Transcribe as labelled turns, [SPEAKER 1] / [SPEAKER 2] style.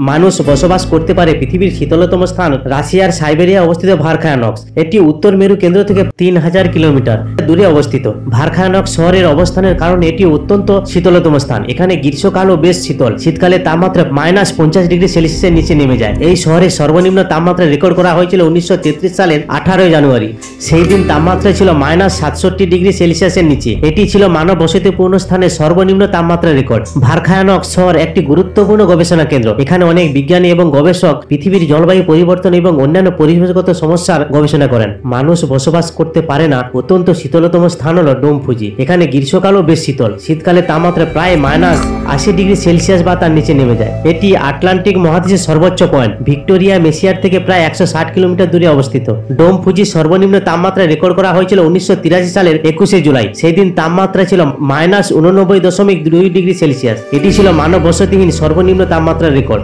[SPEAKER 1] মানুষ বসবাস করতে পারে পৃথিবীর শীতলতম স্থান রাশিয়ার সাইবেরিয়া অবস্থিত ভারখায়ানক্স। এটি উত্তর মেরু কেন্দ্র থেকে 3000 কিলোমিটার দূরে অবস্থিত। ভারখায়ানক্স শহরের অবস্থানের কারণে এটি অত্যন্ত শীতলতম স্থান। এখানে গ্রীষ্মকালও বেশ শীতল, শীতকালে তাপমাত্রা -50 ডিগ্রি সেলসিয়াসের নিচে নেমে যায়। এই শহরের সর্বনিম্ন তাপমাত্রা রেকর্ড করা হয়েছিল 1933 সালের 18 জানুয়ারি। সেই দিন তাপমাত্রা ছিল -67 ডিগ্রি সেলসিয়াসের নিচে। এটি ছিল মানব বসতিপূর্ণ স্থানের সর্বনিম্ন তাপমাত্রা রেকর্ড। ভারখায়ানক্স শহর একটি গুরুত্বপূর্ণ গবেষণা কেন্দ্র। এখানে অনেক বিজ্ঞানী এবং গবেষক পৃথিবীর জলবায়ু পরিবর্তন এবং অন্যান্য পরিবেশগত সমস্যার গবেষণা করেন। মানুষ বসবাস করতে পারে না অত্যন্ত শীতলতম স্থান হলো ডোম ফুজি। এখানে গ্রীষ্মকালও বেশ শীতল, শীতকালে তাপমাত্রা প্রায় -80 ডিগ্রি সেলসিয়াস বা তার নিচে নেমে যায়। এটি আটলান্টিক মহাদেশের সর্বোচ্চ পয়েন্ট, ভিক্টোরিয়া মেসিয়ার থেকে প্রায় 160 কিলোমিটার দূরে অবস্থিত। ডোম ফুজির সর্বনিম্ন তাপমাত্রা রেকর্ড করা হয়েছিল 1983 সালের 21 জুলাই। সেই দিন তাপমাত্রা ছিল -89.2 ডিগ্রি সেলসিয়াস। এটি ছিল মানব বসতিহীন সর্বনিম্ন তাপমাত্রা রেকর্ড।